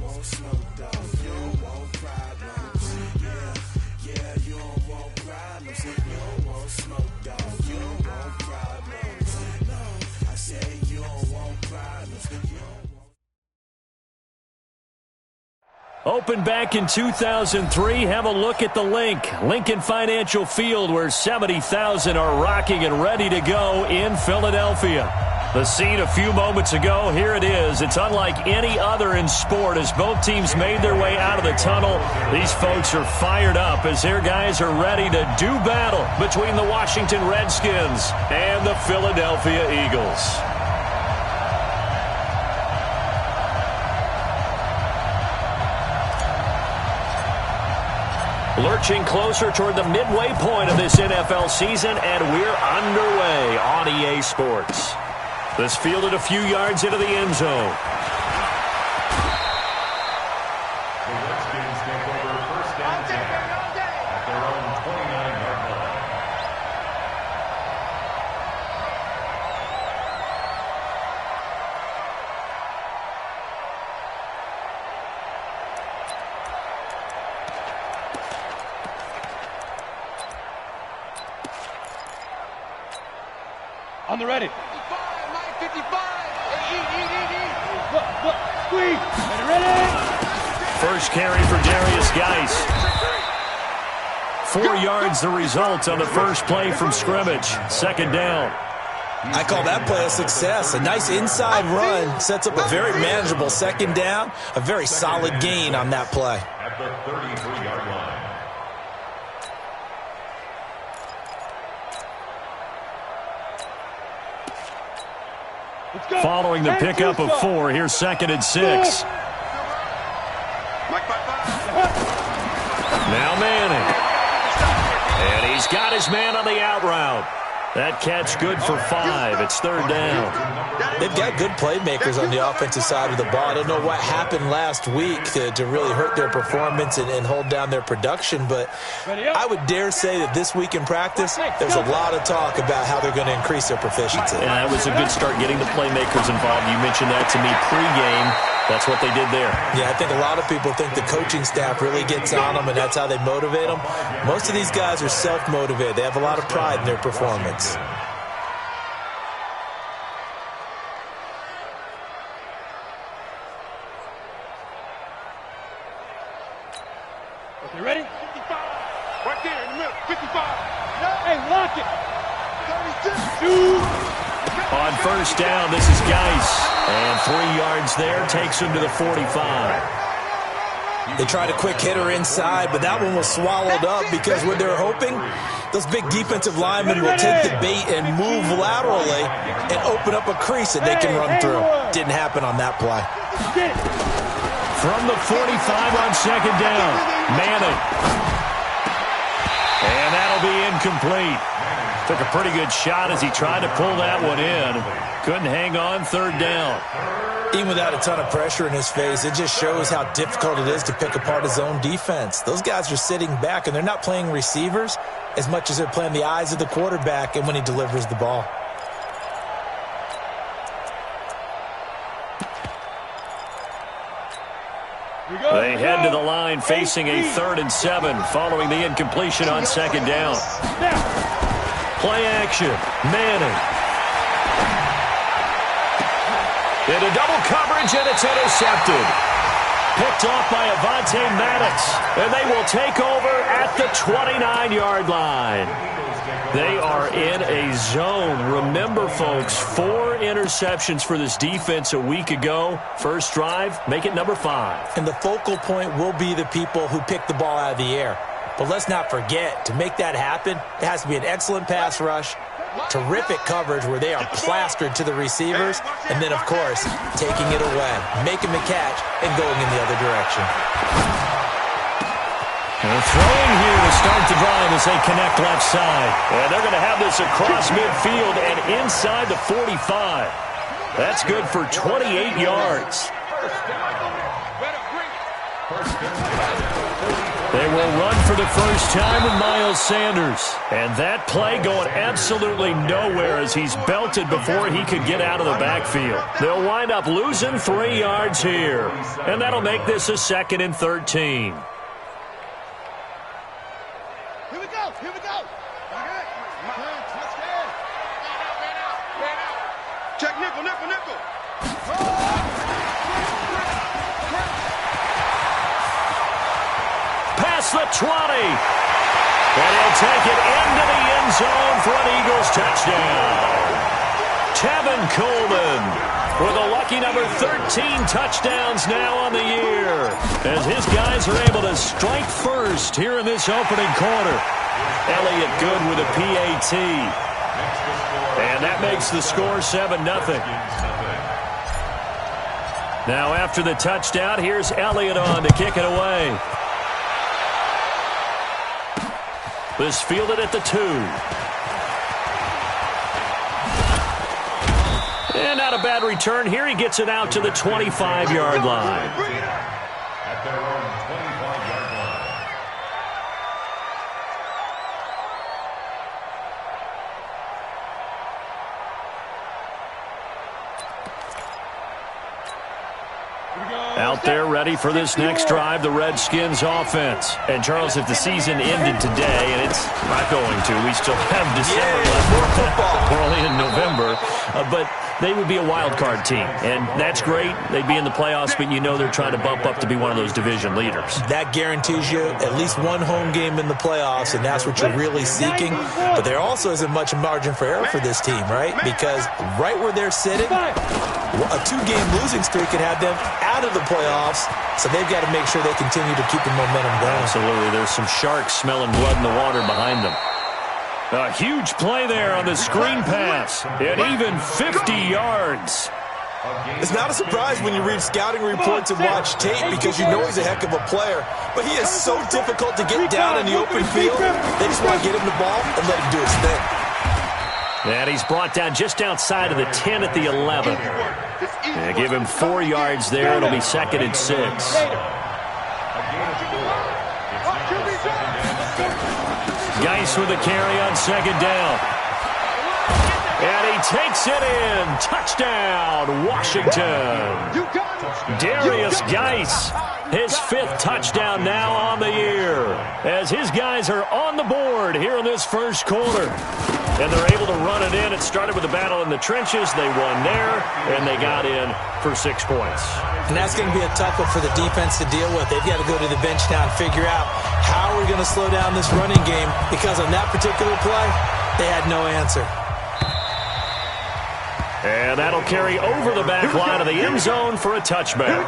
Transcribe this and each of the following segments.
want smoke, dog. You don't want problems. Yeah, you don't want problems. You don't want smoke, dog. You don't want problems. No, I said you don't want problems. You don't want. Opened back in 2003, have a look at the Lincoln Financial Field, where 70,000 are rocking and ready to go in Philadelphia. The scene a few moments ago, here it is. It's unlike any other in sport as both teams made their way out of the tunnel. These folks are fired up as their guys are ready to do battle between the Washington Redskins and the Philadelphia Eagles. Lurching closer toward the midway point of this NFL season, and we're underway on EA Sports. This fielded a few yards into the end zone. The Redskins take over first down 10 at their own 29-yard line. On the ready. 55, Look, squeeze. Ready? First carry for Darius Geis. 4 yards the result on the first play from scrimmage. Second down. I call that play a success. A nice inside run sets up a very manageable second down. A very solid gain on that play. At the 33-yard line. Following the pickup of 4, here's 2nd and 6. Now Manning. And he's got his man on the out route. That catch good for 5. It's third down. They've got good playmakers on the offensive side of the ball. I don't know what happened last week to really hurt their performance and hold down their production, but I would dare say that this week in practice, there's a lot of talk about how they're going to increase their proficiency. Yeah, that was a good start getting the playmakers involved. You mentioned that to me pregame. That's what they did there. Yeah, I think a lot of people think the coaching staff really gets on them, and that's how they motivate them. Most of these guys are self-motivated. They have a lot of pride in their performance. Okay, ready? 55. Right there in the middle. 55. Hey, lock it. 32. On first down, this is Geis. And 3 yards there takes him to the 45. They tried a quick hitter inside, but that one was swallowed up because what they're hoping, those big defensive linemen will take the bait and move laterally and open up a crease that they can run through. Didn't happen on that play. From the 45 on second down, Manning. And that'll be incomplete. Took a pretty good shot as he tried to pull that one in. Couldn't hang on, third down. Even without a ton of pressure in his face, it just shows how difficult it is to pick apart his own defense. Those guys are sitting back, and they're not playing receivers as much as they're playing the eyes of the quarterback and when he delivers the ball. They head to the line facing a 3rd and 7 following the incompletion on second down. Play action. Manning. Into double coverage, and it's intercepted. Picked off by Avonte Maddox, and they will take over at the 29-yard line. They are in a zone. Remember, folks, 4 interceptions for this defense a week ago. First drive, make it number 5. And the focal point will be the people who pick the ball out of the air. But let's not forget, to make that happen, it has to be an excellent pass rush, terrific coverage where they are plastered to the receivers, and then, of course, taking it away, making the catch, and going in the other direction. And throwing here to start the drive as they connect left side. And they're going to have this across midfield and inside the 45. That's good for 28 yards. They will run for the first time with Miles Sanders. And that play going absolutely nowhere as he's belted before he could get out of the backfield. They'll wind up losing 3 yards here. And that'll make this a 2nd and 13. Here we go. Here we go. Check nickel, nickel, nickel. Past the 20. And he'll take it into the end zone for an Eagles touchdown. Tevin Coleman with a lucky number 13 touchdowns now on the year, as his guys are able to strike first here in this opening quarter. Elliott good with a PAT. And that makes the score 7-0. Now after the touchdown, here's Elliott on to kick it away. This fielded at the 2. And not a bad return here. He gets it out to the 25-yard line. At their own 25-yard line. Out there ready for this next drive, the Redskins offense. And Charles, if the season ended today, and it's not going to, we still have December left. More football. We're only in November, but they would be a wild card team, and that's great. They'd be in the playoffs, but you know they're trying to bump up to be one of those division leaders. That guarantees you at least one home game in the playoffs, and that's what you're really seeking. But there also isn't much margin for error for this team, right? Because right where they're sitting, a 2-game losing streak could have them out of the playoffs, so they've got to make sure they continue to keep the momentum going. Absolutely. There's some sharks smelling blood in the water behind them. A huge play there on the screen pass, and even 50 yards. It's not a surprise when you read scouting reports and watch tape, because you know he's a heck of a player. But he is so difficult to get down in the open field. They just want to get him the ball and let him do his thing. And he's brought down just outside of the 10 at the 11. And give him 4 yards there. It'll be 2nd and 6. Geis with a carry on 2nd down. And he takes it in. Touchdown, Washington. Darius Geis, his 5th touchdown now on the year, as his guys are on the board here in this first quarter. And they're able to run it in. It started with a battle in the trenches. They won there, and they got in for 6 points. And that's going to be a tough one for the defense to deal with. They've got to go to the bench now and figure out how we're going to slow down this running game, because on that particular play, they had no answer. And that'll carry over the back line of the end zone for a touchback.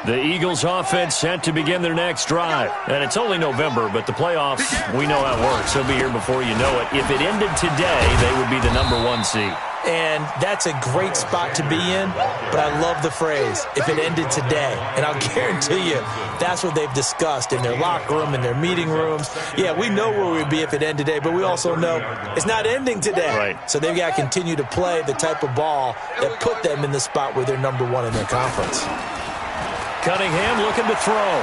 The Eagles offense set to begin their next drive. And it's only November, but the playoffs, we know how it works. They'll be here before you know it. If it ended today, they would be the number 1 seed. And that's a great spot to be in, but I love the phrase, if it ended today. And I'll guarantee you, that's what they've discussed in their locker room, in their meeting rooms. Yeah, we know where we'd be if it ended today, but we also know it's not ending today. Right. So they've got to continue to play the type of ball that put them in the spot where they're number 1 in their conference. Cunningham looking to throw.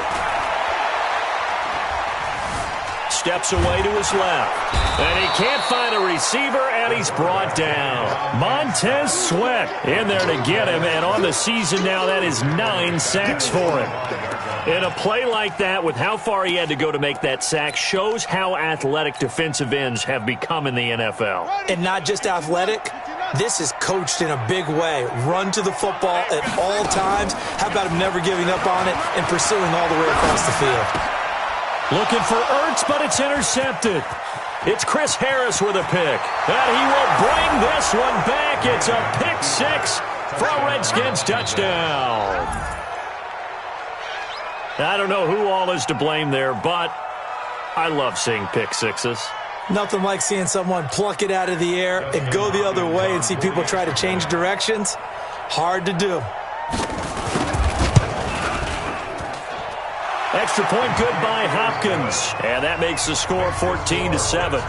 Steps away to his left. And he can't find a receiver, and he's brought down. Montez Sweat in there to get him, and on the season now, that is 9 sacks for him. In a play like that, with how far he had to go to make that sack, shows how athletic defensive ends have become in the NFL. And not just athletic. This is coached in a big way. Run to the football at all times. How about him never giving up on it and pursuing all the way across the field? Looking for Ertz, but it's intercepted. It's Chris Harris with a pick. And he will bring this one back. It's a pick 6 for a Redskins touchdown. I don't know who all is to blame there, but I love seeing pick 6s. Nothing like seeing someone pluck it out of the air and go the other way and see people try to change directions. Hard to do. Extra point good by Hopkins. And that makes the score 14-7.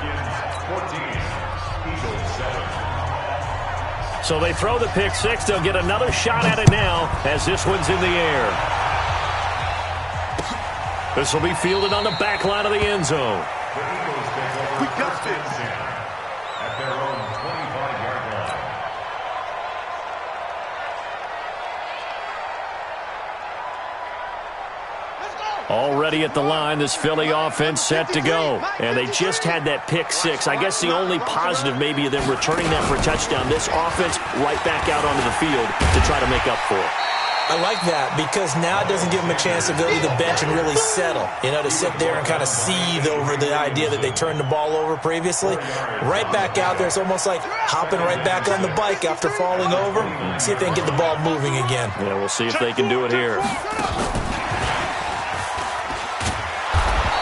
So they throw the pick six. They'll get another shot at it now as this one's in the air. This will be fielded on the back line of the end zone. We got this. At their own 25-yard line. Already at the line, this Philly offense set to go. And they just had that pick six. I guess the only positive maybe of them returning that for a touchdown. This offense right back out onto the field to try to make up for it. I like that because now it doesn't give them a chance to go to the bench and really settle. You know, to sit there and kind of seethe over the idea that they turned the ball over previously. Right back out there, it's almost like hopping right back on the bike after falling over. See if they can get the ball moving again. Yeah, we'll see if they can do it here.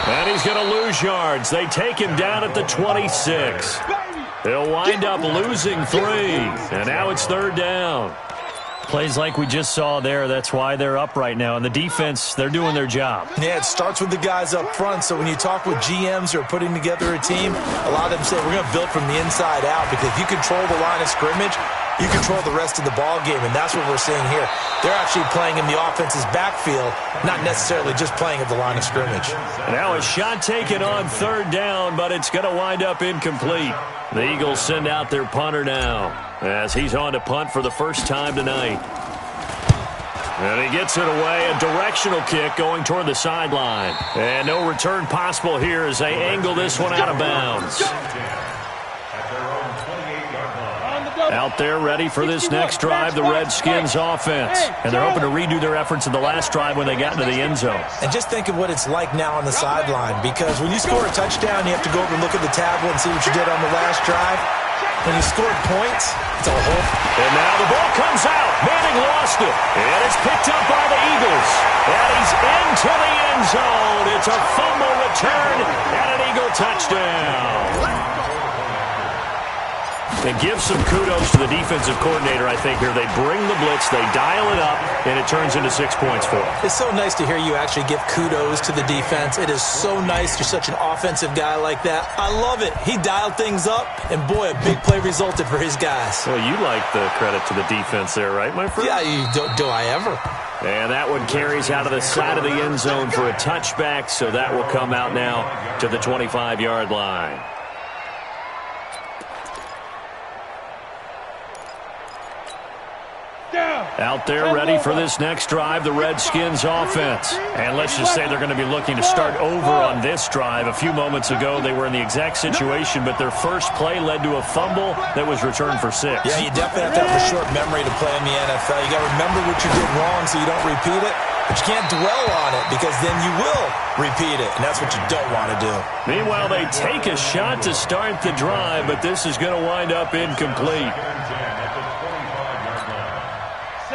And he's going to lose yards. They take him down at the 26. They'll wind up losing 3. And now it's third down. Plays like we just saw there, that's why they're up right now. And the defense, they're doing their job. Yeah, it starts with the guys up front. So when you talk with GMs who are putting together a team, a lot of them say we're going to build from the inside out because if you control the line of scrimmage, you control the rest of the ball game, and that's what we're seeing here. They're actually playing in the offense's backfield, not necessarily just playing at the line of scrimmage. Now a shot taken on third down, but it's going to wind up incomplete. The Eagles send out their punter now as he's on to punt for the first time tonight. And he gets it away, a directional kick going toward the sideline. And no return possible here as they angle this one out of bounds. Out there ready for this next drive, the Redskins offense. And they're hoping to redo their efforts in the last drive when they got into the end zone. And just think of what it's like now on the sideline, because when you score a touchdown, you have to go over and look at the tablet and see what you did on the last drive. When you scored points, it's a whole... And now the ball comes out. Manning lost it. And it's picked up by the Eagles. And he's into the end zone. It's a fumble return and an Eagle touchdown. And give some kudos to the defensive coordinator, I think, here. They bring the blitz, they dial it up, and it turns into 6 points for them. It's so nice to hear you actually give kudos to the defense. It is so nice. You're such an offensive guy like that. I love it. He dialed things up, and boy, a big play resulted for his guys. Well, you like the credit to the defense there, right, my friend? Yeah, do I ever. And that one carries out of the side of the end zone for a touchback, so that will come out now to the 25-yard line. Out there ready for this next drive, the Redskins offense. And let's just say they're going to be looking to start over on this drive. A few moments ago, they were in the exact situation, but their first play led to a fumble that was returned for 6. Yeah, you definitely have to have a short memory to play in the NFL. You got to remember what you did wrong so you don't repeat it, but you can't dwell on it because then you will repeat it, and that's what you don't want to do. Meanwhile, they take a shot to start the drive, but this is going to wind up incomplete.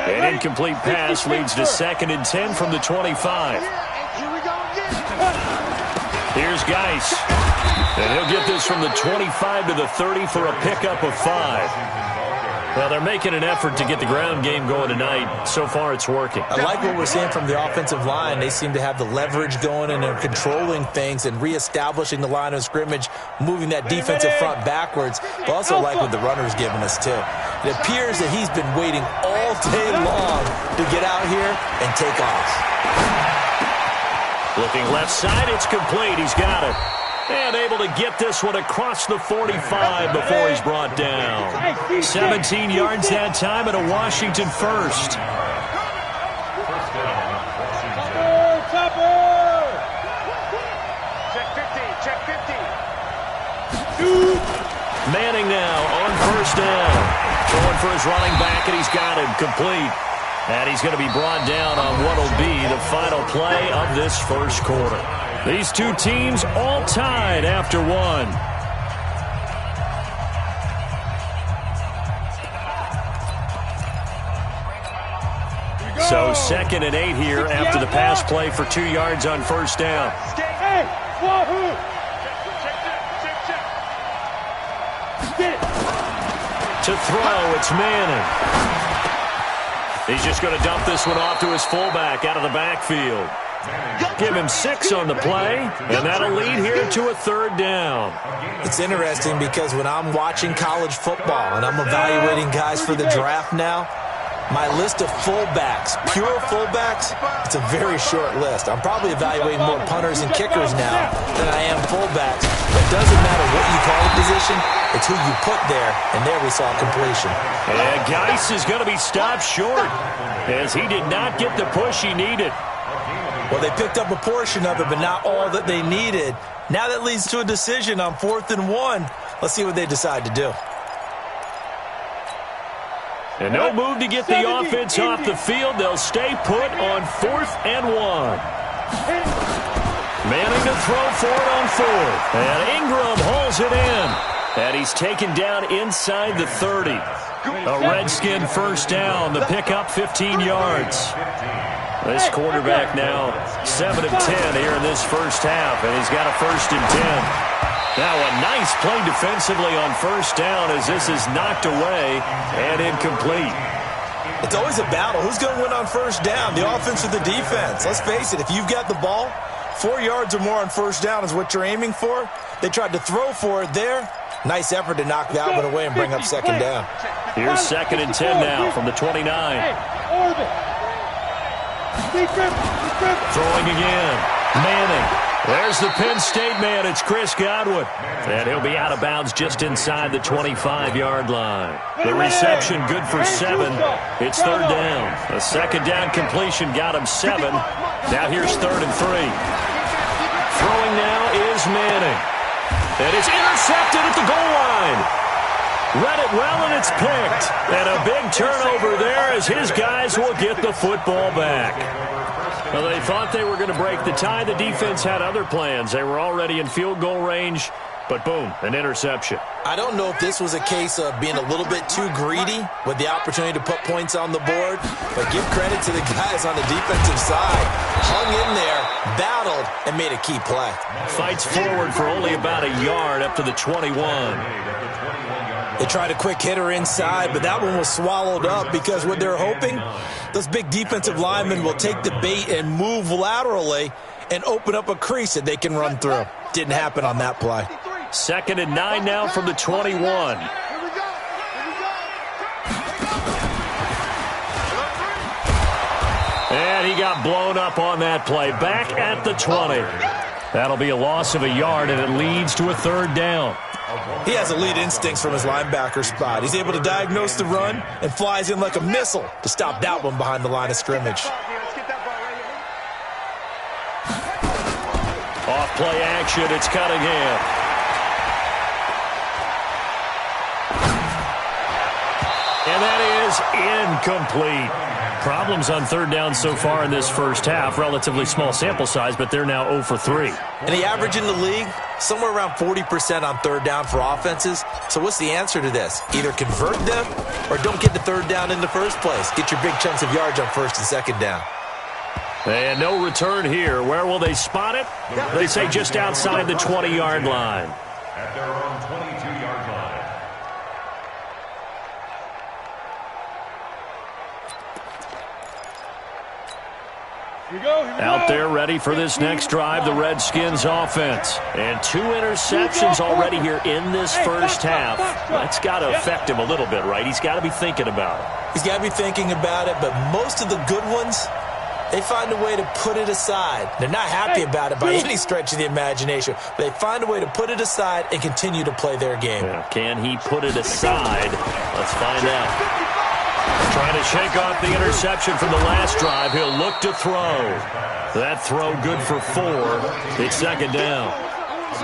An incomplete pass leads to 2nd and 10 from the 25. Here's Geis. And he'll get this from the 25 to the 30 for a pickup of 5. Well, they're making an effort to get the ground game going tonight. So far, it's working. I like what we're seeing from the offensive line. They seem to have the leverage going, and they're controlling things and reestablishing the line of scrimmage, moving that defensive front backwards. But also like what the runner's giving us, too. It appears that he's been waiting all day long to get out here and take off. Looking left side, it's complete. He's got it. And able to get this one across the 45 before he's brought down. 17 yards that time and a Washington first. Check 50. Manning now on first down. Throwing for his running back, and he's got him complete. And he's going to be brought down on what will be the final play of this first quarter. These two teams all tied after 1. So 2nd and 8 here after the pass play for 2 yards on first down. To throw, it's Manning. He's just going to dump this one off to his fullback out of the backfield. Give him 6 on the play, and that'll lead here to a 3rd down. It's interesting because when I'm watching college football and I'm evaluating guys for the draft now, my list of fullbacks, pure fullbacks, it's a very short list. I'm probably evaluating more punters and kickers now than I am fullbacks. But it doesn't matter what you call the position, it's who you put there, and there we saw completion. And Geis is going to be stopped short as he did not get the push he needed. Well, they picked up a portion of it, but not all that they needed. Now that leads to a decision on 4th and 1. Let's see what they decide to do. And no move to get the offense off the field. They'll stay put on 4th and 1. Manning to throw for it on 4th. And Ingram hauls it in. And he's taken down inside the 30. A Redskin first down. The pickup 15 yards. This quarterback now 7 of 10 here in this first half. And he's got a 1st and 10. Now a nice play defensively on 1st down as this is knocked away and incomplete. It's always a battle. Who's going to win on 1st down, the offense or the defense? Let's face it, if you've got the ball, 4 yards or more on 1st down is what you're aiming for. They tried to throw for it there. Nice effort to knock that one away and bring up 2nd down. Here's 2nd and 10 now from the 29. Throwing again. Manning. There's the Penn State man. It's Chris Godwin. And he'll be out of bounds just inside the 25-yard line. The reception good for 7. It's 3rd down. A 2nd down completion got him 7. Now here's 3rd and 3. Throwing now is Manning. And it's intercepted at the goal line. Read it well, and it's picked. And a big turnover there as his guys will get the football back. Well, they thought they were going to break the tie. The defense had other plans. They were already in field goal range, but boom, an interception. I don't know if this was a case of being a little bit too greedy with the opportunity to put points on the board, but give credit to the guys on the defensive side. Hung in there, battled, and made a key play. Fights forward for only about a yard up to the 21. They tried a quick hitter inside, but that one was swallowed up because what they're hoping, those big defensive linemen will take the bait and move laterally and open up a crease that they can run through. Didn't happen on that play. 2nd and 9 now from the 21. And he got blown up on that play. Back at the 20. That'll be a loss of a yard, and it leads to a 3rd down. He has elite instincts from his linebacker spot. He's able to diagnose the run and flies in like a missile to stop that one behind the line of scrimmage. Off play action, it's Cunningham. And that is incomplete. Problems on 3rd down so far in this first half. Relatively small sample size, but they're now 0 for 3. And the average in the league, somewhere around 40% on 3rd down for offenses. So what's the answer to this? Either convert them or don't get the 3rd down in the first place. Get your big chunks of yards on 1st and 2nd down. And no return here. Where will they spot it? They say just outside the 20-yard line. At their own 22-yard line. Out there ready for this next drive, the Redskins offense. And 2 interceptions already here in this first half. That's got to affect him a little bit, right? He's got to be thinking about it. He's got to be thinking about it, but most of the good ones, they find a way to put it aside. They're not happy about it by any stretch of the imagination. But they find a way to put it aside and continue to play their game. Yeah, can he put it aside? Let's find out. Trying to shake off the interception from the last drive. He'll look to throw. That throw good for 4. It's 2nd down.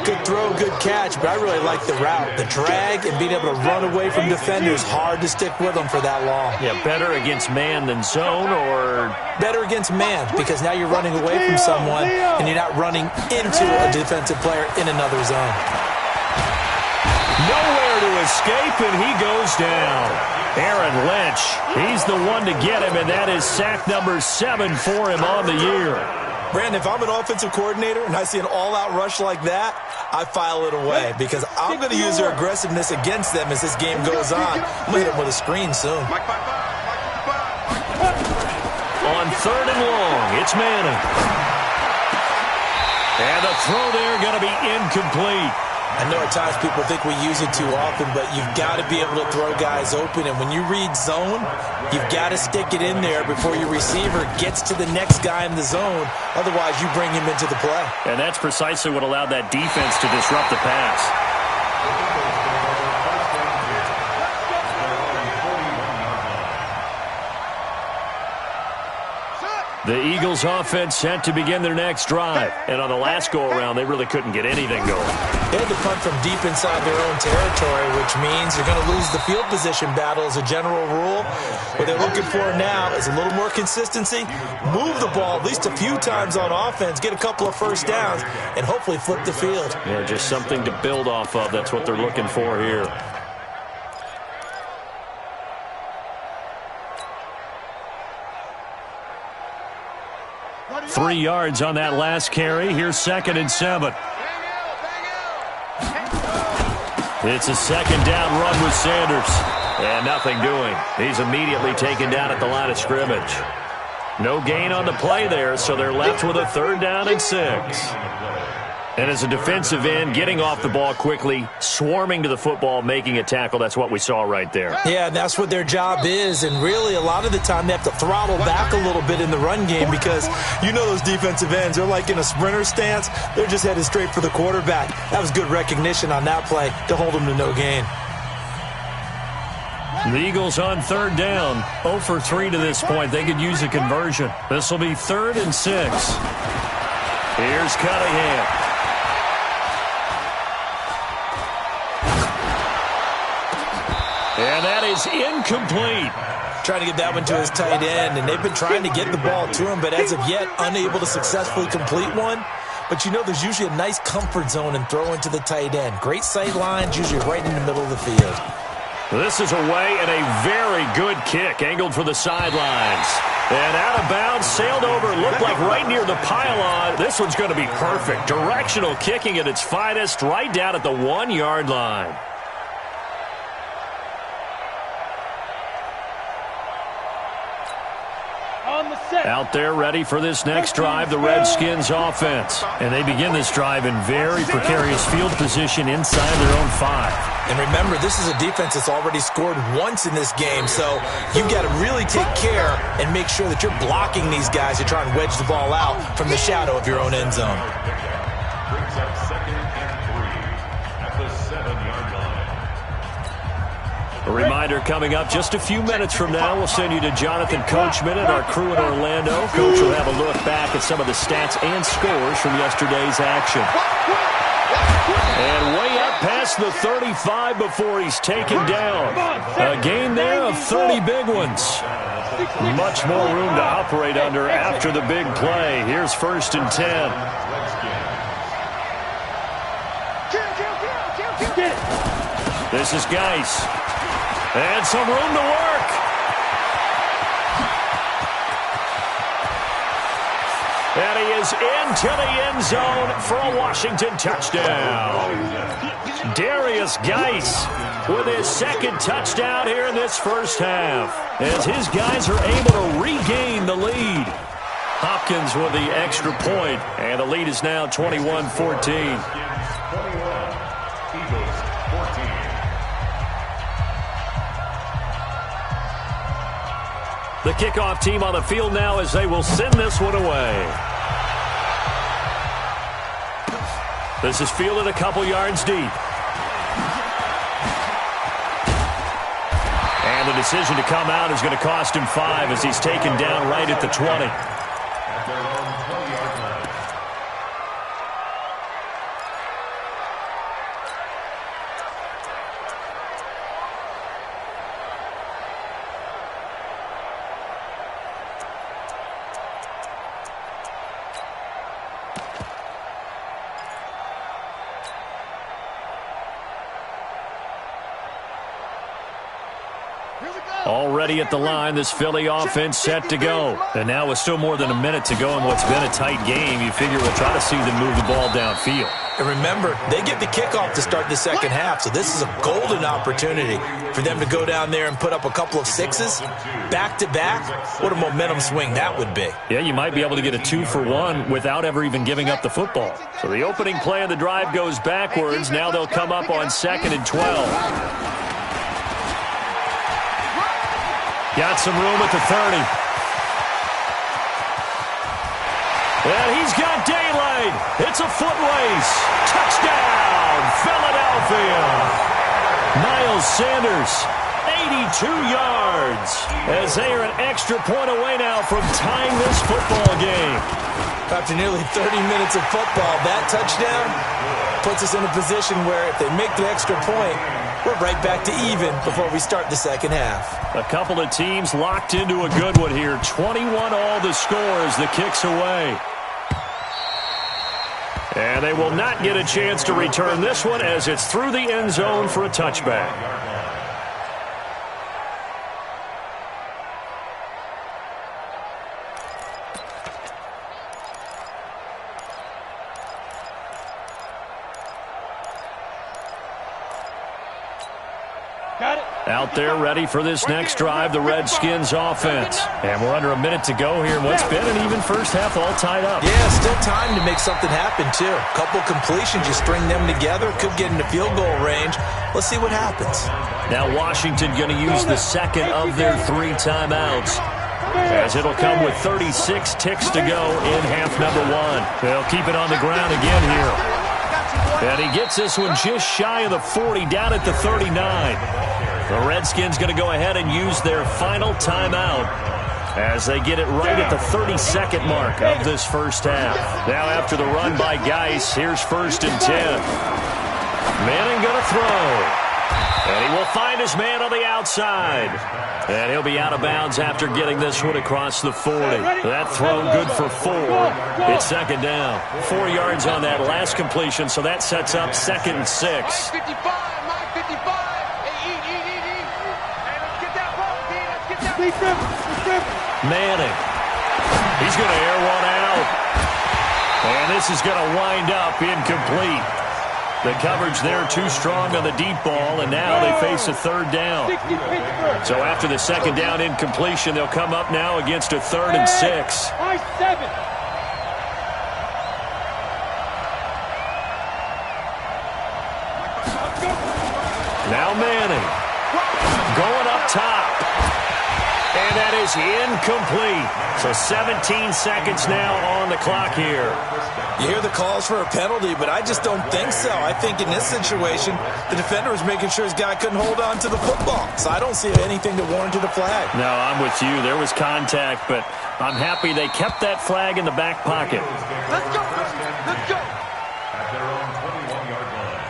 Good throw, good catch, but I really like the route. The drag and being able to run away from defenders, hard to stick with them for that long. Yeah, better against man than zone, or better against man, because now you're running away from someone and you're not running into a defensive player in another zone. Nowhere to escape, and he goes down. Aaron Lynch, he's the one to get him, and that is sack number 7 for him on the year. Brandon, if I'm an offensive coordinator and I see an all-out rush like that, I file it away because I'm going to use their aggressiveness against them as this game goes on. I'm going to hit them with a screen soon. On 3rd and long, it's Manning. And the throw there going to be incomplete. I know at times people think we use it too often, but you've got to be able to throw guys open. And when you read zone, you've got to stick it in there before your receiver gets to the next guy in the zone. Otherwise, you bring him into the play. And that's precisely what allowed that defense to disrupt the pass. The Eagles offense set to begin their next drive. And on the last go-around, they really couldn't get anything going. They had to punt from deep inside their own territory, which means you're going to lose the field position battle as a general rule. What they're looking for now is a little more consistency, move the ball at least a few times on offense, get a couple of first downs, and hopefully flip the field. Yeah, just something to build off of. That's what they're looking for here. Three yards on that last carry. Here's 2nd and 7. It's a 2nd down run with Sanders. And nothing doing. He's immediately taken down at the line of scrimmage. No gain on the play there, so they're left with a 3rd down and 6. And as a defensive end, getting off the ball quickly, swarming to the football, making a tackle, that's what we saw right there. Yeah, and that's what their job is. And really, a lot of the time, they have to throttle back a little bit in the run game because you know those defensive ends, they're like in a sprinter stance. They're just headed straight for the quarterback. That was good recognition on that play to hold them to no gain. The Eagles on 3rd down, 0 for 3 to this point. They could use a conversion. This will be 3rd and 6. Here's Cunningham. And that is incomplete. Trying to get that one to his tight end, and they've been trying to get the ball to him, but as of yet, unable to successfully complete one. But you know there's usually a nice comfort zone in throwing to the tight end. Great sight lines, usually right in the middle of the field. This is away and a very good kick, angled for the sidelines. And out of bounds, sailed over, looked like right near the pylon. This one's going to be perfect. Directional kicking at its finest, right down at the 1-yard line. Out there ready for this next drive, the Redskins offense. And they begin this drive in very precarious field position inside their own 5. And remember, this is a defense that's already scored once in this game, so you've got to really take care and make sure that you're blocking these guys to try and wedge the ball out from the shadow of your own end zone. Brings up 2nd and 3 at the 7-yard line. A reminder coming up just a few minutes from now, we'll send you to Jonathan Coachman and our crew in Orlando. Coach will have a look back at some of the stats and scores from yesterday's action. And way up past the 35 before he's taken down. A gain there of 30 big ones. Much more room to operate under after the big play. Here's 1st and 10. This is Geis. And some room to work. And he is into the end zone for a Washington touchdown. Darius Geis with his 2nd touchdown here in this first half, as his guys are able to regain the lead. Hopkins with the extra point, and the lead is now 21-14. The kickoff team on the field now as they will send this one away. This is fielded a couple yards deep. And the decision to come out is going to cost him 5 as he's taken down right at the 20. Already at the line, this Philly offense set to go. And now with still more than a minute to go in what's been a tight game, you figure we'll try to see them move the ball downfield. And remember, they get the kickoff to start the second half, so this is a golden opportunity for them to go down there and put up a couple of sixes back-to-back. What a momentum swing that would be. Yeah, you might be able to get a 2-for-1 without ever even giving up the football. So the opening play of the drive goes backwards. Now they'll come up on 2nd and 12. Got some room at the 30. And he's got daylight. It's a foot race. Touchdown, Philadelphia. Miles Sanders, 82 yards. As they are an extra point away now from tying this football game. After nearly 30 minutes of football, that touchdown puts us in a position where if they make the extra point, we're right back to even before we start the second half. A couple of teams locked into a good one here. 21 all the score as the kick's away. And they will not get a chance to return this one as it's through the end zone for a touchback. Out there ready for this next drive, the Redskins offense. And we're under a minute to go here in what's been an even first half, all tied up. Yeah, still time to make something happen, too. A couple completions, you string them together, could get into field goal range. Let's see what happens. Now Washington going to use the second of their 3 timeouts, as it'll come with 36 ticks to go in half number 1. They'll keep it on the ground again here. And he gets this one just shy of the 40, down at the 39. The Redskins going to go ahead and use their final timeout as they get it right at the 32nd mark of this first half. Now after the run by Geis, here's 1st and 10. Manning going to throw. And he will find his man on the outside. And he'll be out of bounds after getting this one across the 40. That throw good for 4. It's 2nd down. 4 yards on that last completion, so that sets up 2nd and 6. Manning. He's going to air one out. And this is going to wind up incomplete. The coverage there too strong on the deep ball, and now they face a 3rd down. So after the 2nd down incompletion, they'll come up now against a 3rd and 6. Now Manning going up top. And that is incomplete. So 17 seconds now on the clock here. You hear the calls for a penalty, but I just don't think so. I think in this situation, the defender was making sure his guy couldn't hold on to the football. So I don't see anything that warranted a flag. No, I'm with you. There was contact, but I'm happy they kept that flag in the back pocket. Let's go. Let's go. At their own 21-yard line.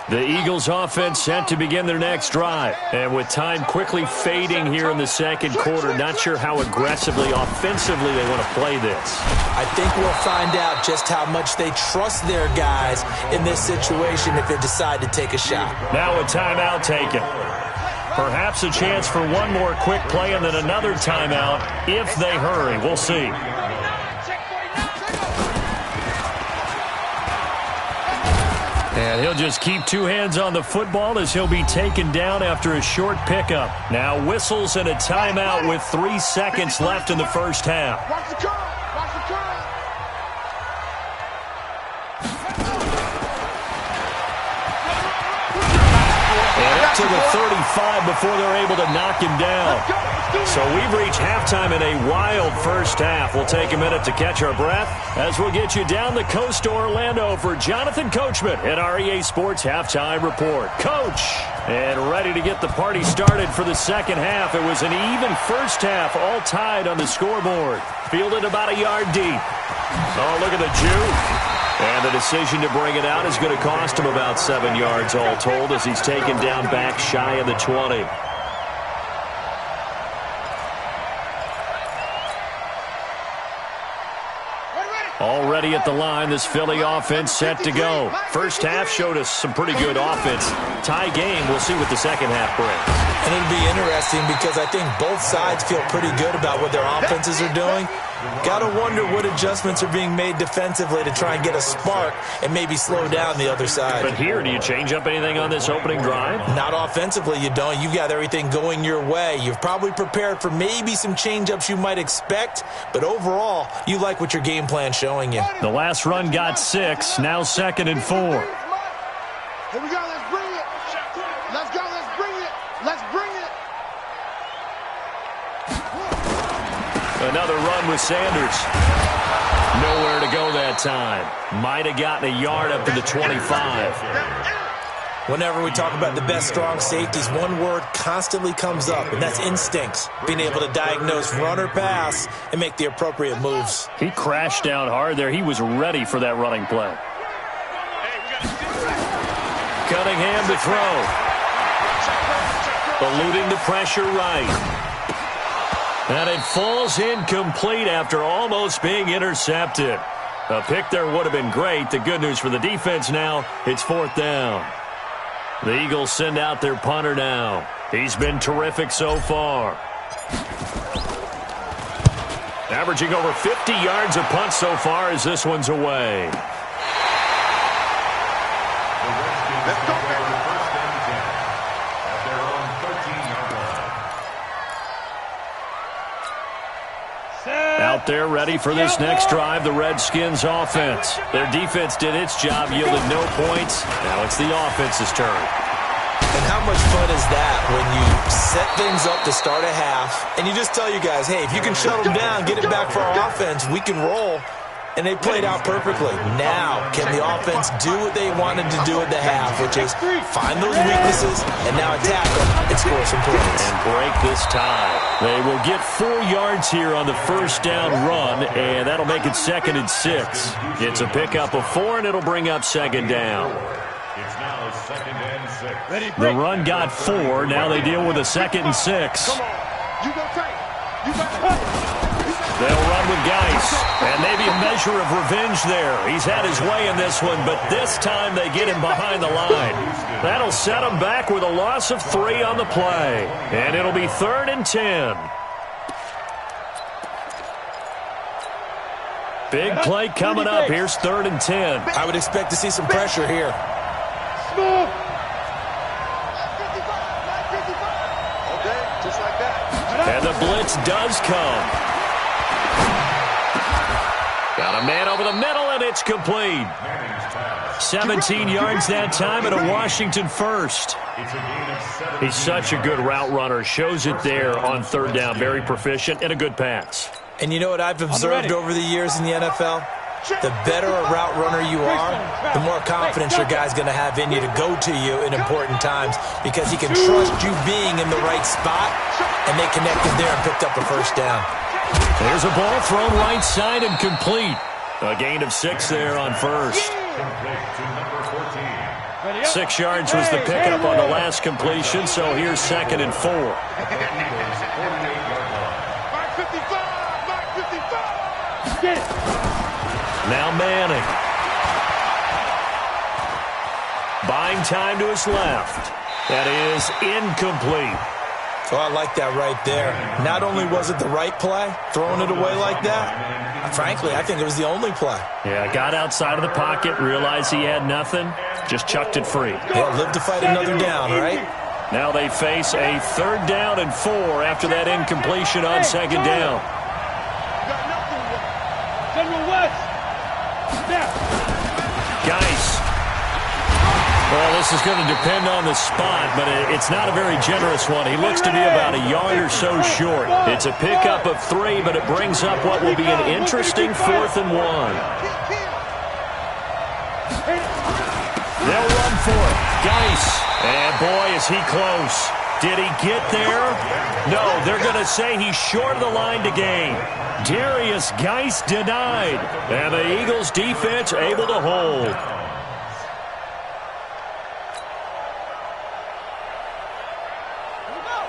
The Eagles offense set to begin their next drive. And with time quickly fading here in the second quarter, not sure how aggressively, offensively they want to play this. I think we'll find out just how much they trust their guys in this situation if they decide to take a shot. Now a timeout taken. Perhaps a chance for one more quick play and then another timeout if they hurry. We'll see. And he'll just keep 2 hands on the football as he'll be taken down after a short pickup. Now whistles and a timeout with 3 seconds left in the first half. Watch the curl. Watch the curl. And up to the 35 before they're able to knock him down. So we've reached halftime in a wild first half. We'll take a minute to catch our breath as we'll get you down the coast to Orlando for Jonathan Coachman at our EA Sports Halftime Report. Coach, and ready to get the party started for the second half. It was an even first half, all tied on the scoreboard. Fielded about a yard deep. Oh, look at the juke. And the decision to bring it out is going to cost him about 7 yards all told as he's taken down back shy of the 20. Already at the line, this Philly offense set to go. First half showed us some pretty good offense. Tie game, we'll see what the second half brings. And it'll be interesting because I think both sides feel pretty good about what their offenses are doing. Got to wonder what adjustments are being made defensively to try and get a spark and maybe slow down the other side. But here, do you change up anything on this opening drive? Not offensively, you don't. You've got everything going your way. You've probably prepared for maybe some change-ups you might expect, but overall, you like what your game plan's showing you. The last run got 6, now 2nd and 4. Here we go, let's bring it. Let's go, let's bring it. Let's bring it. Another run with Sanders. Nowhere to go that time. Might have gotten a yard up to the 25. Whenever we talk about the best strong safeties, one word constantly comes up, and that's instincts. Being able to diagnose run or pass and make the appropriate moves. He crashed down hard there. He was ready for that running play. Cunningham to throw. Eluding the pressure right. And it falls incomplete after almost being intercepted. A pick there would have been great. The good news for the defense now, it's 4th down. The Eagles send out their punter now. He's been terrific so far. Averaging over 50 yards a punt so far as this one's away. Let's go. First and 10 at their own 13-yard line. Out there ready for this next drive, the Redskins offense. Their defense did its job, yielded no points. Now it's the offense's turn. And how much fun is that when you set things up to start a half, and you just tell you guys, hey, if you can shut them down, get it back for our offense, we can roll. And they played out perfectly. Now, can the offense do what they wanted to do at the half, which is find those weaknesses and now attack them and score some points. And break this tie. They will get 4 yards here on the first down run, and that'll make it 2nd and 6. It's a pickup of 4, and it'll bring up 2nd down. It's now 2nd and 6. The run got 4. Now they deal with a 2nd and 6. Come on. You go tight. You got They'll run with Geis, and maybe a measure of revenge there. He's had his way in this one, but this time they get him behind the line. That'll set him back with a loss of 3 on the play, and it'll be 3rd and 10. Big play coming up. Here's 3rd and 10. I would expect to see some pressure here. smooth. Okay, just like that. And the blitz does come. Got a man over the middle, and it's complete. 17 yards that time and a Washington first. He's such a good route runner. Shows it there on 3rd down. Very proficient and a good pass. And you know what I've observed over the years in the NFL? The better a route runner you are, the more confidence your guy's going to have in you to go to you in important times because he can trust you being in the right spot, and they connected there and picked up a first down. There's a ball thrown right side and complete. A gain of 6 there on first. 6 yards was the pickup on the last completion, so here's 2nd and 4. Now Manning. Buying time to his left. That is incomplete. Oh, I like that right there. Not only was it the right play, throwing it away like that, frankly, I think it was the only play. Yeah, got outside of the pocket, realized he had nothing, just chucked it free. Yeah, live to fight another down, right? Now they face a 3rd down and 4 after that incompletion on 2nd down. Geis. Well, this is going to depend on the spot, but it's not a very generous one. He looks to be about a yard or so short. It's a pickup of 3, but it brings up what will be an interesting 4th and 1. They'll run for it. Geis. And boy, is he close. Did he get there? No, they're going to say he's short of the line to gain. Darius Geis denied. And the Eagles defense able to hold.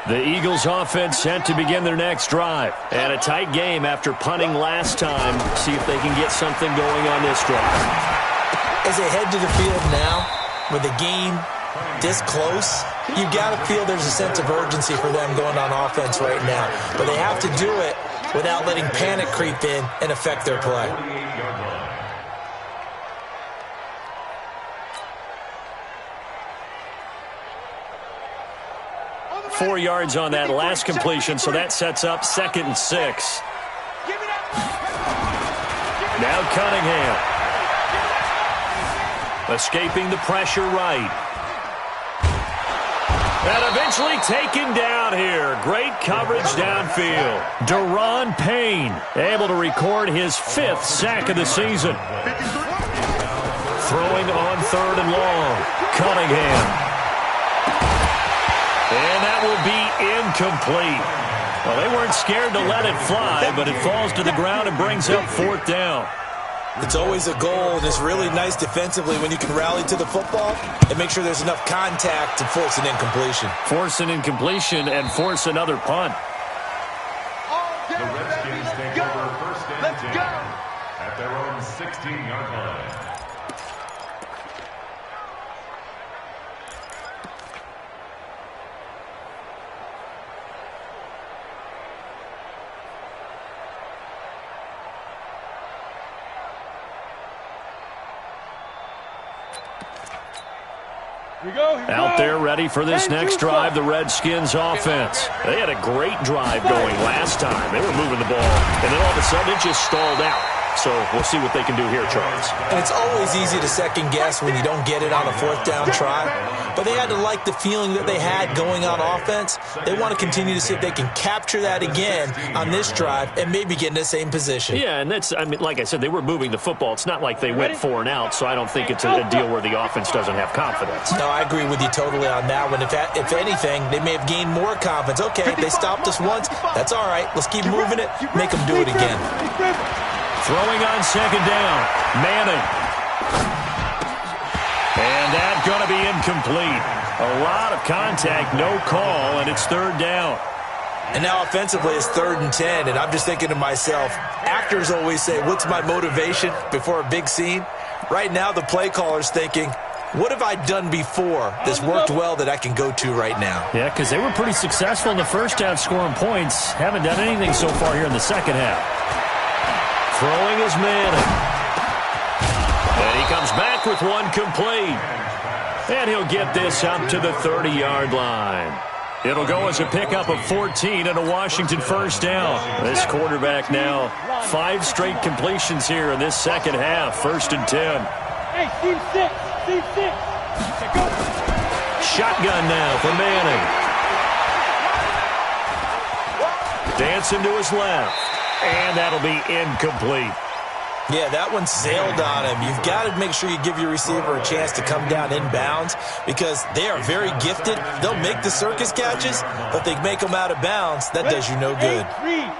The Eagles offense set to begin their next drive. And a tight game after punting last time. See if they can get something going on this drive. As they head to the field now, with the game this close, you've got to feel there's a sense of urgency for them going on offense right now. But they have to do it without letting panic creep in and affect their play. 4 yards on that last completion, so that sets up 2nd and 6. Now Cunningham. Escaping the pressure right. And eventually taken down here. Great coverage downfield. Deron Payne able to record his 5th sack of the season. Throwing on 3rd and long. Cunningham. And that will be incomplete. Well, they weren't scared to let it fly, but it falls to the ground and brings up 4th down. It's always a goal, and it's really nice defensively when you can rally to the football and make sure there's enough contact to force an incompletion. Force an incompletion and force another punt. The Redskins take over 1st and 10 at their own 16-yard line. Out there ready for this next drive, the Redskins offense. They had a great drive going last time. They were moving the ball, and then all of a sudden it just stalled out. So we'll see what they can do here, Charles. And it's always easy to second guess when you don't get it on a 4th down try. But they had to like the feeling that they had going on offense. They want to continue to see if they can capture that again on this drive and maybe get in the same position. Yeah, and that's, I mean, like I said, they were moving the football. It's not like they went 4 and out, so I don't think it's a deal where the offense doesn't have confidence. No, I agree with you totally on that one. If anything, they may have gained more confidence. Okay, they stopped us once. That's all right. Let's keep moving it. Make them do it again. Throwing on 2nd down. Manning. And that's going to be incomplete. A lot of contact, no call, and it's 3rd down. And now offensively it's 3rd and 10, and I'm just thinking to myself, actors always say, what's my motivation before a big scene? Right now the play caller's thinking, what have I done before that's worked well that I can go to right now? Yeah, because they were pretty successful in the first half scoring points. Haven't done anything so far here in the second half. Throwing is Manning. And he comes back with one complete. And he'll get this up to the 30-yard line. It'll go as a pickup of 14 and a Washington 1st down. This quarterback now 5 straight completions here in this second half. 1st and 10. Hey, team 6. Shotgun now for Manning. Dancing to his left. And that'll be incomplete. Yeah, that one sailed on him. You've got to make sure you give your receiver a chance to come down inbounds because they are very gifted. They'll make the circus catches, but they make them out of bounds. That does you no good.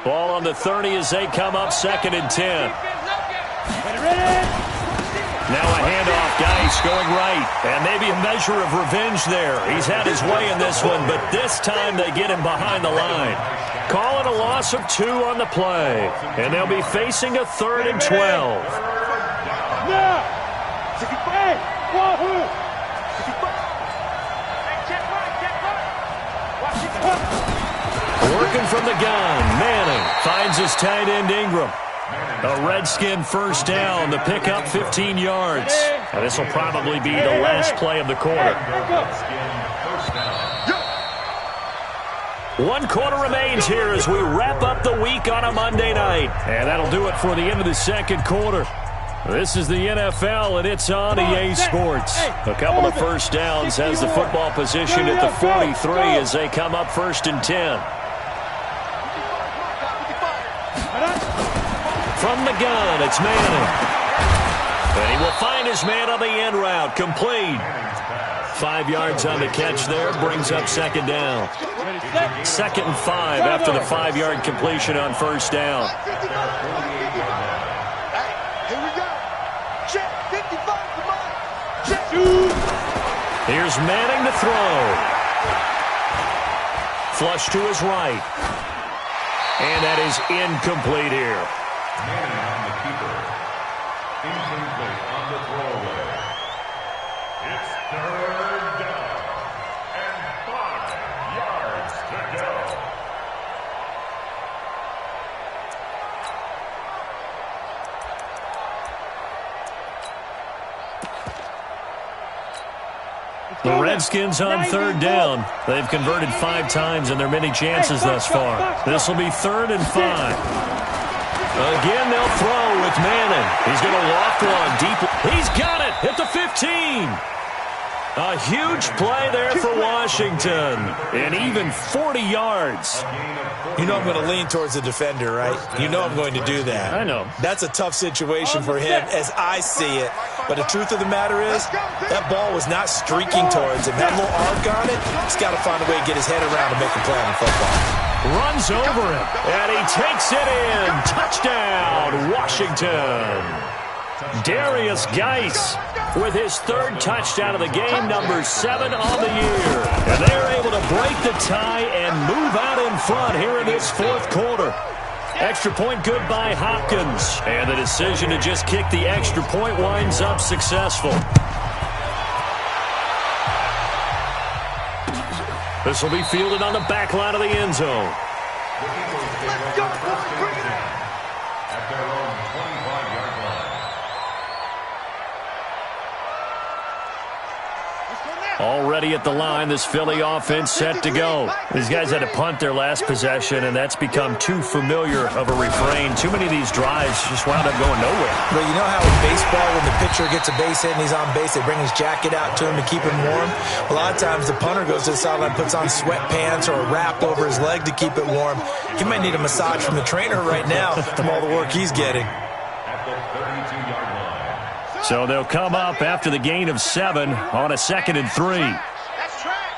Ball on the 30 as they come up 2nd and 10. Now a handoff, Geis going right. And maybe a measure of revenge there. He's had his way in this one, but this time they get him behind the line. Calling a loss of 2 on the play. And they'll be facing a 3rd and 12. Working from the gun, Manning finds his tight end Ingram. A Redskin 1st down, the pickup 15 yards. And this will probably be the last play of the quarter. 1 quarter remains here as we wrap up the week on a Monday night. And that'll do it for the end of the second quarter. This is the NFL, and it's on EA Sports. A couple of 1st downs has the football position at the 43 as they come up 1st and 10. From the gun, it's Manning. And he will find his man on the end route, complete. 5 yards on the catch there, brings up 2nd down. 2nd and 5 after the 5-yard completion on 1st down. Here we go. Check 55 for mine. Check. Here's Manning to throw. flush to his right. And that is incomplete here. Manning on the keeper. Incomplete on the throwaway. It's third down. And 5 yards to go. The Redskins on third down. They've converted 5 times in their many chances thus far. This will be 3rd and 5. Again, they'll throw with Madden. He's going to loft one deep. He's got it at the 15. A huge play there for Washington. And even 40 yards. You know I'm going to lean towards the defender, right? You know I'm going to do that. I know. That's a tough situation for him as I see it. But the truth of the matter is, that ball was not streaking towards him. That little arc on it, he's got to find a way to get his head around and make a play on the football. Runs over him, and he takes it in. Touchdown, Washington. Darius Geis with his 3rd touchdown of the game, number 7 on the year. And they're able to break the tie and move out in front here in this 4th quarter. Extra point good by Hopkins. And the decision to just kick the extra point winds up successful. This will be fielded on the back line of the end zone. Let's go, boys, bring it on. At their own 25-yard line. Already at the line, this Philly offense set to go. These guys had to punt their last possession, and that's become too familiar of a refrain. Too many of these drives just wound up going nowhere. But you know how in baseball, when the pitcher gets a base hit and he's on base, they bring his jacket out to him to keep him warm? A lot of times the punter goes to the sideline, puts on sweatpants or a wrap over his leg to keep it warm. He might need a massage from the trainer right now from all the work he's getting. At the 32-yard line. So they'll come up after the gain of 7 on a 2nd and 3. That's track.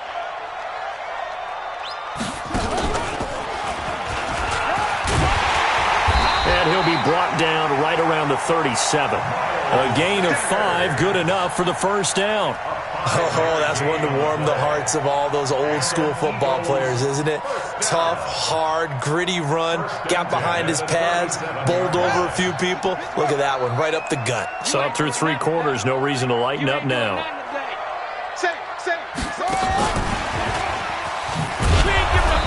And he'll be brought down right around the 37. A gain of 5, good enough for the 1st down. Oh, that's one to warm the hearts of all those old-school football players, isn't it? Tough, hard, gritty run, got behind his pads, bowled over a few people. Look at that one, right up the gut. Saw it through 3 quarters, no reason to lighten up now.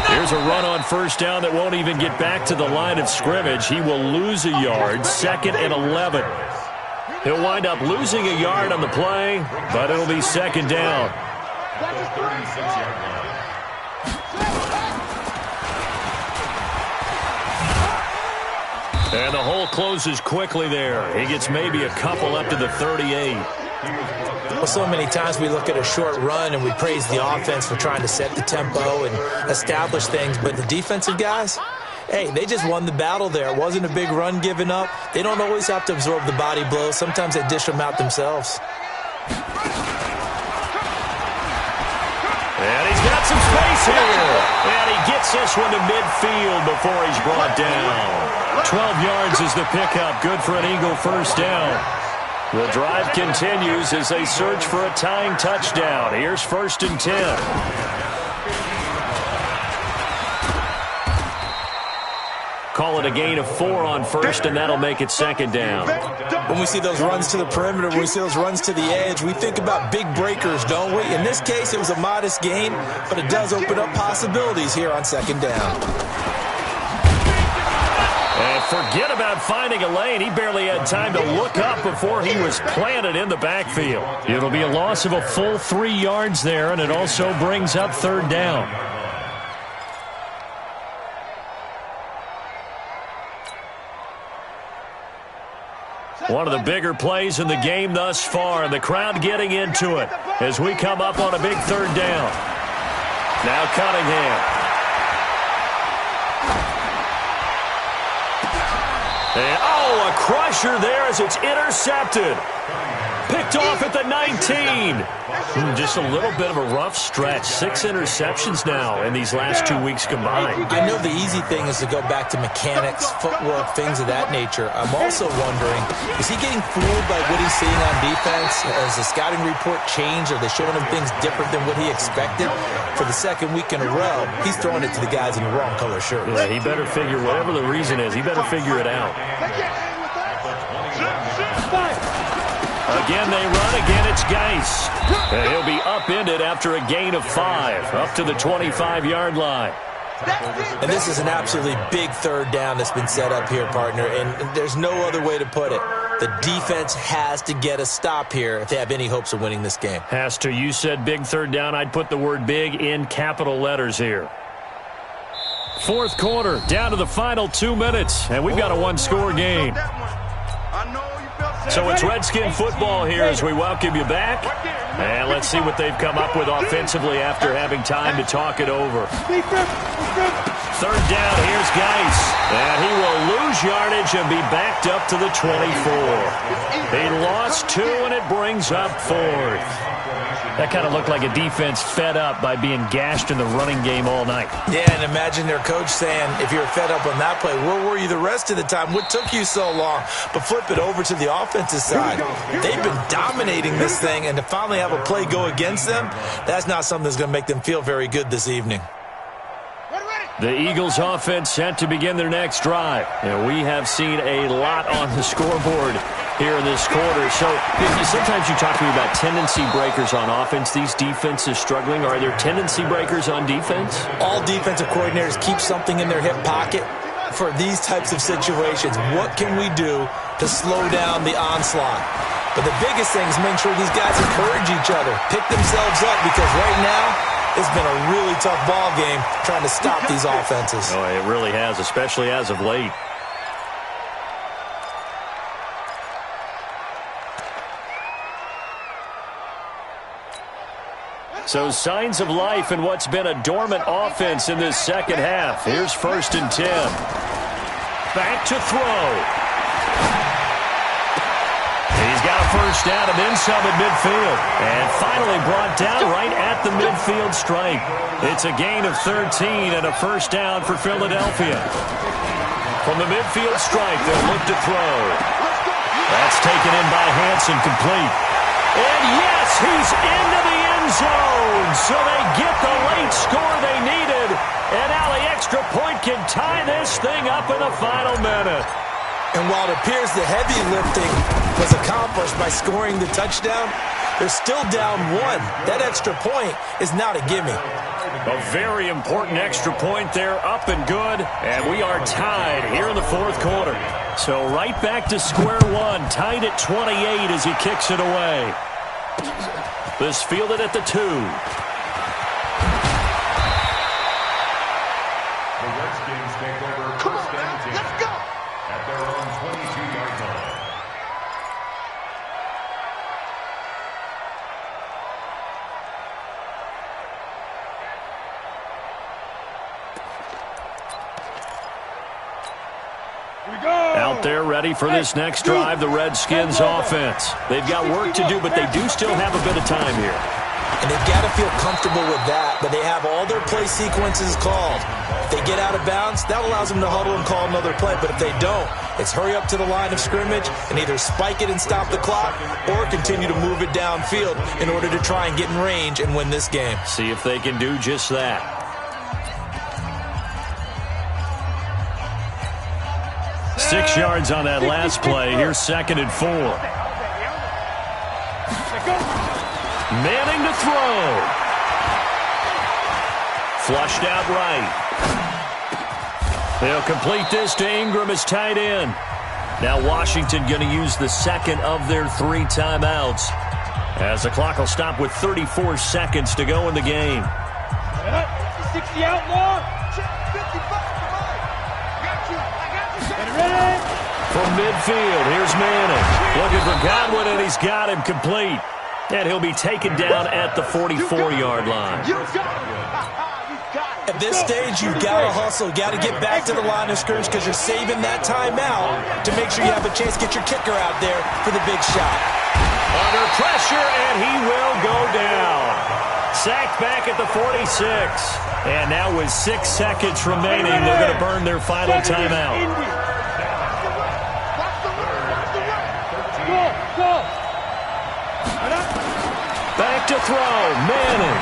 Here's a run on 1st down that won't even get back to the line of scrimmage. He will lose a yard, 2nd and 11. He'll wind up losing a yard on the play, but it'll be 2nd down. At the 36-yard line. And the hole closes quickly there. He gets maybe a couple up to the 38. Well, so many times we look at a short run and we praise the offense for trying to set the tempo and establish things, but the defensive guys, hey, they just won the battle there. It wasn't a big run given up. They don't always have to absorb the body blows. Sometimes they dish them out themselves. And he's got some space here. And he gets this one to midfield before he's brought down. 12 yards is the pickup. Good for an Eagle 1st down. The drive continues as they search for a tying touchdown. Here's 1st and 10. Call it a gain of 4 on 1st, and that'll make it 2nd down. When we see those runs to the perimeter, when we see those runs to the edge, we think about big breakers, don't we? In this case, it was a modest gain, but it does open up possibilities here on 2nd down. And forget about finding a lane. He barely had time to look up before he was planted in the backfield. It'll be a loss of a full 3 yards there, and it also brings up 3rd down. One of the bigger plays in the game thus far, and the crowd getting into it as we come up on a big 3rd down. Now Cunningham. And, oh, a crusher there as it's intercepted. Picked off at the 19. Just a little bit of a rough stretch. 6 interceptions now in these last 2 weeks combined. I know the easy thing is to go back to mechanics, footwork, things of that nature. I'm also wondering, is he getting fooled by what he's seeing on defense? Has the scouting report changed? Are they showing him things different than what he expected? For the second week in a row, he's throwing it to the guys in the wrong color shirts. Yeah, he better figure, whatever the reason is, he better figure it out. Again, they run. Again, it's Geis. And he'll be upended after a gain of 5, up to the 25-yard line. And this is an absolutely big third down that's been set up here, partner, and there's no other way to put it. The defense has to get a stop here if they have any hopes of winning this game. Has to. You said big third down. I'd put the word big in capital letters here. Fourth quarter, down to the final 2 minutes, and we've got a one-score game. So it's Redskin football here as we welcome you back. And let's see what they've come up with offensively after having time to talk it over. Third down, here's Geis. And he will lose yardage and be backed up to the 24. He lost 2, and it brings up 4th. That kind of looked like a defense fed up by being gashed in the running game all night. Yeah, and imagine their coach saying, if you're fed up on that play, where were you the rest of the time? What took you so long? But flip it over to the offensive side. They've been dominating this thing, and to finally have a play go against them, that's not something that's going to make them feel very good this evening. The Eagles offense set to begin their next drive. And we have seen a lot on the scoreboard here in this quarter. So sometimes you talk to me about tendency breakers on offense. These defenses struggling. Are there tendency breakers on defense? All defensive coordinators keep something in their hip pocket for these types of situations. What can we do to slow down the onslaught? But the biggest thing is make sure these guys encourage each other, pick themselves up, because right now it's been a really tough ball game trying to stop these offenses. Oh, it really has, especially as of late. So signs of life in what's been a dormant offense in this second half. Here's 1st and 10. Back to throw. He's got a first down and then some at midfield. And finally brought down right at the midfield stripe. It's a gain of 13 and a first down for Philadelphia. From the midfield stripe, they'll look to throw. That's taken in by Hansen, complete. And yes, he's into the end zone. So they get the late score they needed. And now the extra point can tie this thing up in the final minute. And while it appears the heavy lifting was accomplished by scoring the touchdown, they're still down 1. That extra point is not a gimme. A very important extra point there, up and good. And we are tied here in the fourth quarter. So right back to square one, tied at 28 as he kicks it away. This fielded at the 2. The Redskins take over first and 10 at their own 22-yard line. Out there ready for this next drive, the Redskins offense. They've got work to do, but they do still have a bit of time here. And they've got to feel comfortable with that, but they have all their play sequences called. If they get out of bounds, that allows them to huddle and call another play. But if they don't, it's hurry up to the line of scrimmage and either spike it and stop the clock or continue to move it downfield in order to try and get in range and win this game. See if they can do just that. Six yards on that last play. Here's 2nd and 4. Manning to throw. Flushed out right. They'll complete this to Ingram as tight end. Now Washington going to use the second of their 3 timeouts, as the clock will stop with 34 seconds to go in the game. 60 outlaw. From midfield, here's Manning. Looking for Godwin, and he's got him complete. And he'll be taken down at the 44-yard line. At this stage, you've got to hustle. Got to get back to the line of scrimmage because you're saving that timeout to make sure you have a chance to get your kicker out there for the big shot. Under pressure, and he will go down. Sacked back at the 46. And now with 6 seconds remaining, they're going to burn their final timeout. Back to throw. Manning.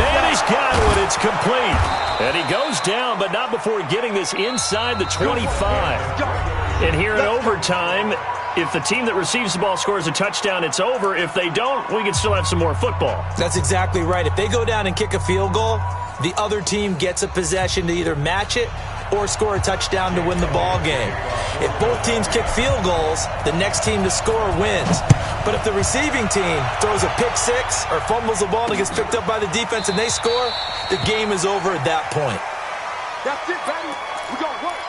Manning's got one. It's complete. And he goes down, but not before getting this inside the 25. And here in overtime, if the team that receives the ball scores a touchdown, it's over. If they don't, we can still have some more football. That's exactly right. If they go down and kick a field goal, the other team gets a possession to either match it or score a touchdown to win the ball game. If both teams kick field goals, the next team to score wins. But if the receiving team throws a pick six or fumbles the ball and it gets picked up by the defense and they score, the game is over at that point. That's it, baby. We got to work.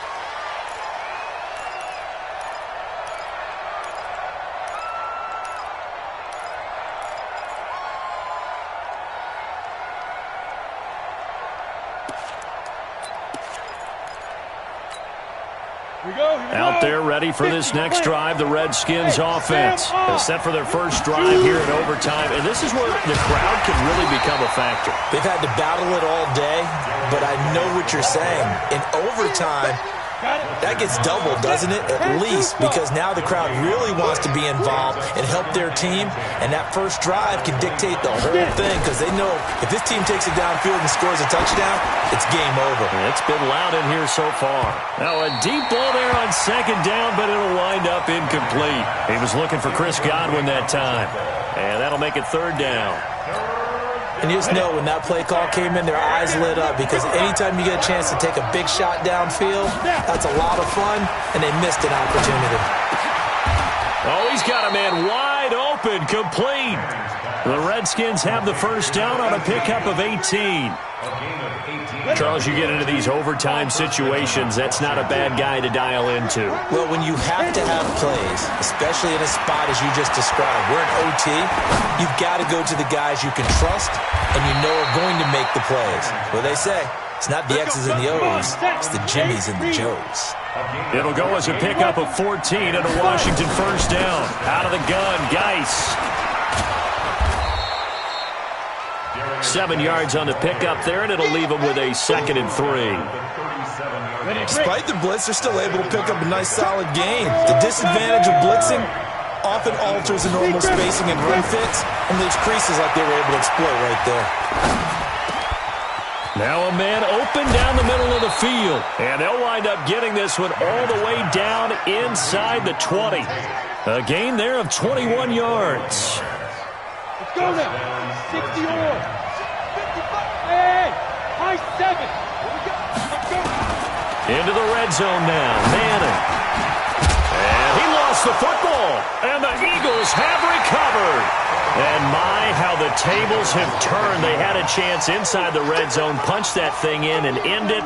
Out there ready for this next drive, the Redskins offense. They're set for their first drive here in overtime, and this is where the crowd can really become a factor. They've had to battle it all day, but I know what you're saying. In overtime, that gets doubled, doesn't it? At least, because now the crowd really wants to be involved and help their team, and that first drive can dictate the whole thing because they know if this team takes it downfield and scores a touchdown, it's game over. It's been loud in here so far. Now a deep ball there on second down, but it'll wind up incomplete. He was looking for Chris Godwin that time, and that'll make it third down. And you just know when that play call came in, their eyes lit up because anytime you get a chance to take a big shot downfield, that's a lot of fun, and they missed an opportunity. Oh, he's got a man wide open, complete. The Redskins have the first down on a pickup of 18. Charles, you get into these overtime situations, that's not a bad guy to dial into. Well, when you have to have plays, especially in a spot as you just described, we're in OT, you've got to go to the guys you can trust and you know are going to make the plays. Well, they say, it's not the X's and the O's, it's the Jimmies and the Joes. It'll go as a pickup of 14 and a Washington first down. Out of the gun, Geis. 7 yards on the pickup there, and it'll leave them with a 2nd and 3. Despite the blitz, they're still able to pick up a nice, solid gain. The disadvantage of blitzing often alters the normal spacing and run fits and leaves creases like they were able to exploit right there. Now a man open down the middle of the field, and they'll wind up getting this one all the way down inside the 20. A gain there of 21 yards. Let's go now. 60 or 55. Hey, high 7. Let's go. Into the red zone now. Manning. And he lost the football. And the Eagles have recovered. And my, how the tables have turned. They had a chance inside the red zone, punch that thing in and end it.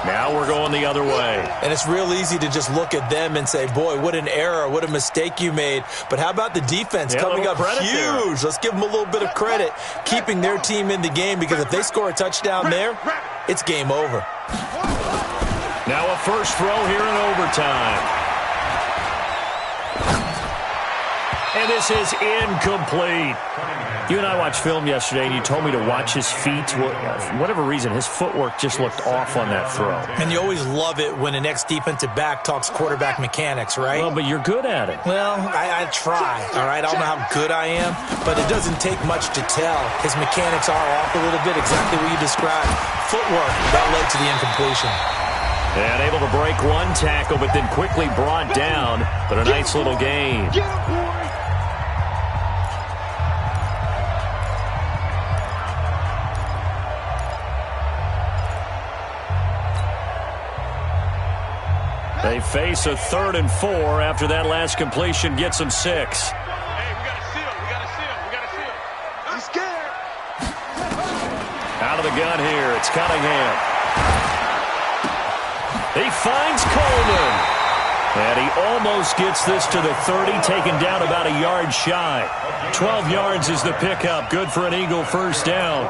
Now we're going the other way. And it's real easy to just look at them and say, boy, what an error, what a mistake you made. But how about the defense coming up huge? There. Let's give them a little bit of credit, keeping their team in the game, because if they score a touchdown there, it's game over. Now a first throw here in overtime. And this is incomplete. You and I watched film yesterday, and you told me to watch his feet. For whatever reason, his footwork just looked off on that throw. And you always love it when an ex-defensive back talks quarterback mechanics, right? Well, but you're good at it. Well, I try, all right? I don't know how good I am, but it doesn't take much to tell. His mechanics are off a little bit, exactly what you described. Footwork, that led to the incompletion. And able to break one tackle, but then quickly brought down. But a nice little gain. They face a 3rd and 4 after that last completion gets them 6. Hey, we got to seal. We got to seal. We got to seal. I'm scared. Out of the gun here, it's Cunningham. He finds Coleman. And he almost gets this to the 30, taken down about a yard shy. 12 yards is the pickup. Good for an Eagle first down.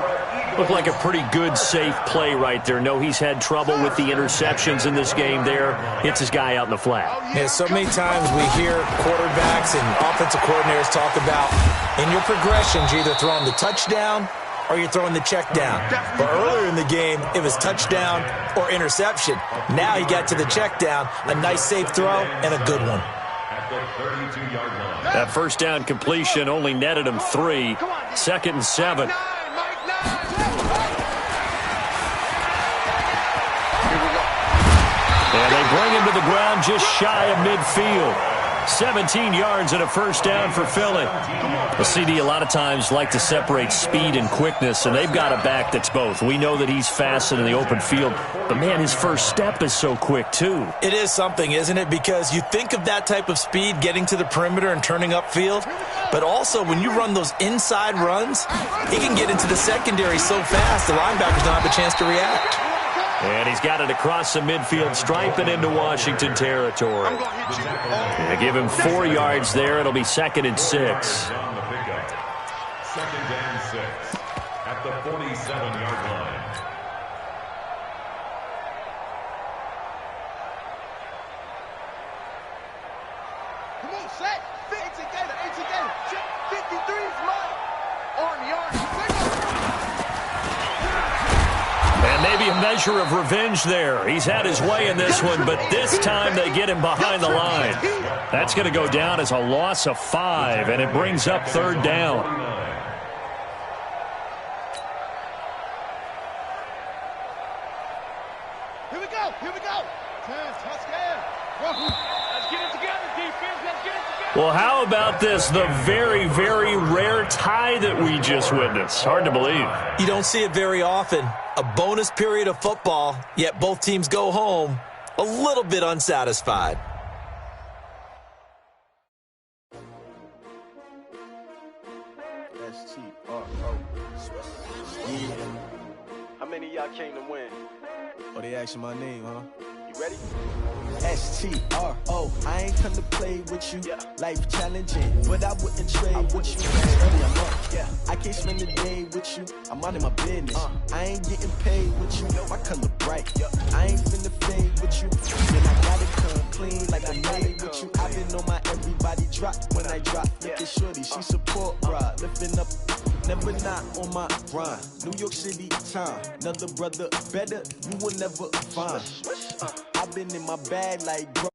Looked like a pretty good, safe play right there. No, he's had trouble with the interceptions in this game there. Hits his guy out in the flat. Yeah, so many times we hear quarterbacks and offensive coordinators talk about in your progressions, you're either throwing the touchdown or you're throwing the check down. But earlier in the game, it was touchdown or interception. Now he got to the check down, a nice safe throw, and a good one. At the 32-yard line. That first down completion only netted him 3. 2nd and 7. And they bring him to the ground just shy of midfield. 17 yards and a first down for Philly. The CD a lot of times like to separate speed and quickness, and they've got a back that's both. We know that he's fast in the open field, but, man, his first step is so quick, too. It is something, isn't it? Because you think of that type of speed getting to the perimeter and turning upfield, but also when you run those inside runs, he can get into the secondary so fast the linebackers don't have a chance to react. And he's got it across the midfield stripe and into Washington territory. They give him 4 yards there. It'll be 2nd and 6. On the pickup. 2nd and 6 at the 47-yard line. Come on, set. 18 gator. 53 is mine. Army. And maybe a measure of revenge there. He's had his way in this one, but this time they get him behind the line. That's going to go down as a loss of 5, and it brings up 3rd down. Here we go. Touchdown. Let's get it together, defense. Let's get it together. Well, how about this? The very, very rare tie that we just witnessed. Hard to believe. You don't see it very often. A bonus period of football, yet both teams go home a little bit unsatisfied. How many of y'all came to win? Oh, they asking my name, huh? You ready? S-T-R-O, I ain't come to play with you. Yeah. Life challenging, but I wouldn't trade with you. Early I'm up, yeah. I can't spend the day with you. I'm minding my business. I ain't getting paid with you. My color bright. I ain't finna fade with you. Then I gotta come clean like I made with you. I been on my everybody drop when I drop. Look at shorty, she support rod. Lifting up, never not on my grind. New York City time. Another brother better, you will never find. I've been in my bag like bro.